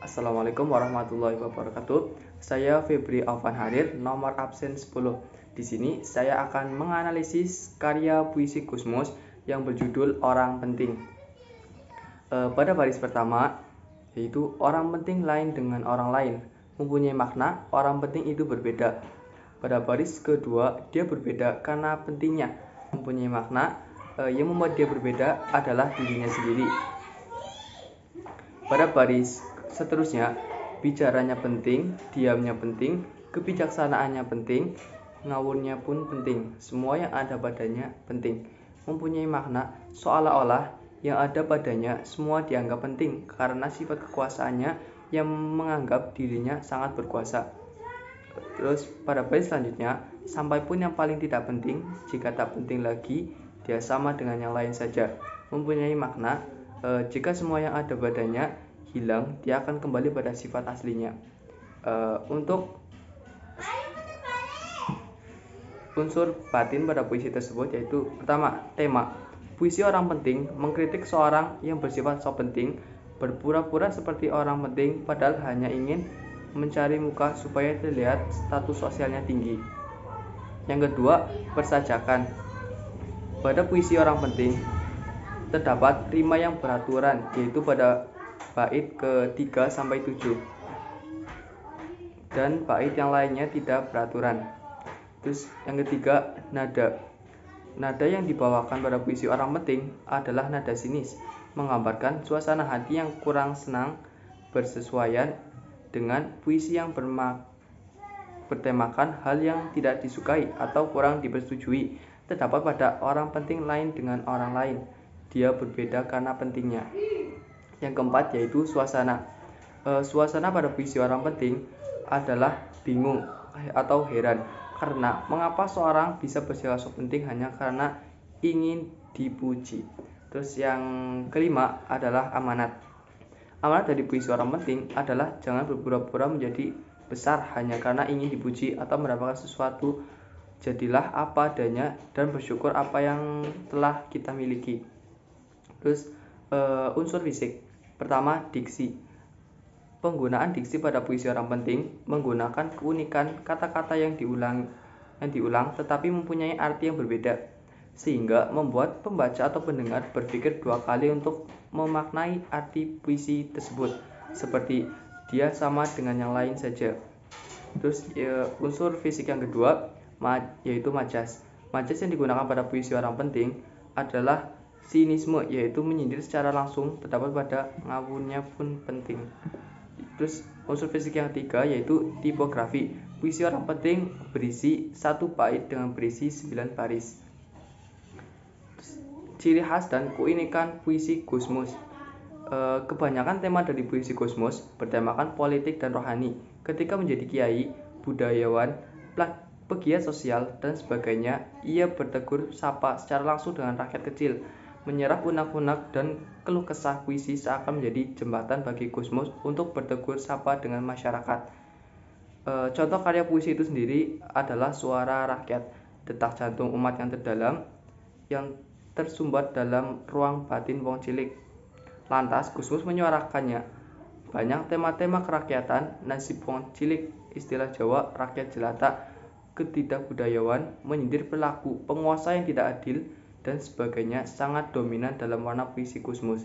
Assalamualaikum warahmatullahi wabarakatuh. Saya Febri Alvan Harir, nomor absen 10. Di sini saya akan menganalisis karya puisi Gusmus yang berjudul Orang Penting. Pada baris pertama, yaitu orang penting lain dengan orang lain, mempunyai makna orang penting itu berbeda. Pada baris kedua, dia berbeda karena pentingnya, mempunyai makna yang membuat dia berbeda adalah dirinya sendiri. Pada baris seterusnya, bicaranya penting, diamnya penting, kebijaksanaannya penting, ngawurnya pun penting. Semua yang ada padanya penting, mempunyai makna seolah-olah yang ada padanya semua dianggap penting karena sifat kekuasaannya yang menganggap dirinya sangat berkuasa. Terus pada baris selanjutnya, sampai pun yang paling tidak penting, jika tak penting lagi, dia sama dengan yang lain saja, mempunyai makna. Jika semua yang ada padanya hilang, dia akan kembali pada sifat aslinya. Untuk unsur batin pada puisi tersebut yaitu pertama, tema. Puisi Orang Penting mengkritik seorang yang bersifat sok penting, berpura-pura seperti orang penting padahal hanya ingin mencari muka supaya terlihat status sosialnya tinggi. Yang kedua, persajakan. Pada puisi Orang Penting terdapat rima yang beraturan, yaitu pada bait ke-3 sampai 7 dan bait yang lainnya tidak beraturan. Terus yang ketiga, nada. Nada yang dibawakan pada puisi Orang Penting adalah nada sinis, menggambarkan suasana hati yang kurang senang bersesuaian dengan puisi yang bertemakan hal yang tidak disukai atau kurang dipersetujui. Terdapat pada orang penting lain dengan orang lain, dia berbeda karena pentingnya. Yang keempat yaitu suasana. Suasana pada puisi Orang Penting adalah bingung atau heran karena mengapa seorang bisa bersikap sok penting hanya karena ingin dipuji. Terus yang kelima adalah amanat. Amanat dari puisi Orang Penting adalah jangan berpura-pura menjadi besar hanya karena ingin dipuji atau mendapatkan sesuatu. Jadilah apa adanya dan bersyukur apa yang telah kita miliki. Terus unsur fisik. Pertama, diksi. Penggunaan diksi pada puisi Orang Penting menggunakan keunikan kata-kata yang diulang tetapi mempunyai arti yang berbeda, sehingga membuat pembaca atau pendengar berpikir dua kali untuk memaknai arti puisi tersebut, seperti dia sama dengan yang lain saja. Terus unsur fisik yang kedua yaitu majas. Majas yang digunakan pada puisi Orang Penting adalah sinisme, yaitu menyindir secara langsung, terdapat pada ngawurnya pun penting. Terus unsur fisik yang ketiga yaitu tipografi. Puisi Orang Penting berisi satu bait dengan berisi 9 baris. Ciri khas dan keunikan puisi Gusmus. Kebanyakan tema dari puisi Gusmus bertemakan politik dan rohani. Ketika menjadi kiai, budayawan, pegiat sosial, dan sebagainya, ia bertegur sapa secara langsung dengan rakyat kecil, menyerap unek-unek dan keluh kesah puisi seakan menjadi jembatan bagi Gusmus untuk bertegur sapa dengan masyarakat. Contoh karya puisi itu sendiri adalah Suara Rakyat, detak jantung umat yang terdalam yang tersumbat dalam ruang batin wong cilik. Lantas Gusmus menyuarakannya. Banyak tema-tema kerakyatan, nasib wong cilik, istilah Jawa rakyat jelata, ketidakbudayawan, menyindir perilaku penguasa yang tidak adil, dan sebagainya sangat dominan dalam warna puisi Gusmus.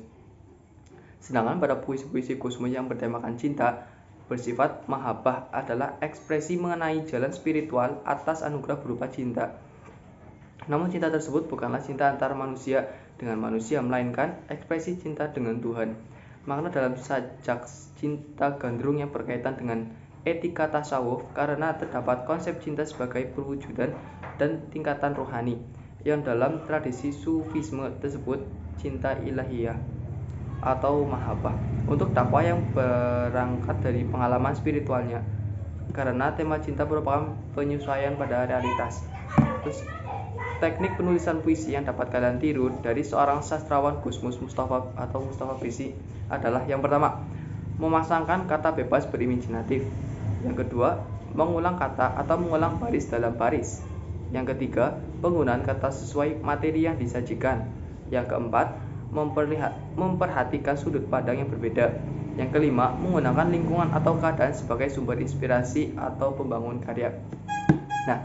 Sedangkan pada puisi-puisi Gusmus yang bertemakan cinta, bersifat mahabbah adalah ekspresi mengenai jalan spiritual atas anugerah berupa cinta. Namun cinta tersebut bukanlah cinta antara manusia dengan manusia, melainkan ekspresi cinta dengan Tuhan. Makna dalam sajak cinta gandrung yang berkaitan dengan etika tasawuf karena terdapat konsep cinta sebagai perwujudan dan tingkatan rohani, yang dalam tradisi sufisme tersebut cinta ilahiyah atau mahabbah, untuk dakwah yang berangkat dari pengalaman spiritualnya, karena tema cinta merupakan penyesuaian pada realitas. Terus teknik penulisan puisi yang dapat kalian tiru dari seorang sastrawan Gusmus Mustafa Brisi adalah yang pertama, memasangkan kata bebas berimajinatif. Yang kedua, mengulang kata atau mengulang baris dalam baris. Yang ketiga, penggunaan kata sesuai materi yang disajikan. Yang keempat, memperhatikan sudut pandang yang berbeda. Yang kelima, menggunakan lingkungan atau keadaan sebagai sumber inspirasi atau pembangun karya. Nah,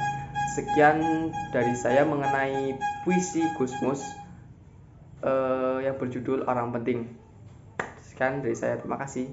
sekian dari saya mengenai puisi Gusmus yang berjudul Orang Penting. Sekian dari saya, terima kasih.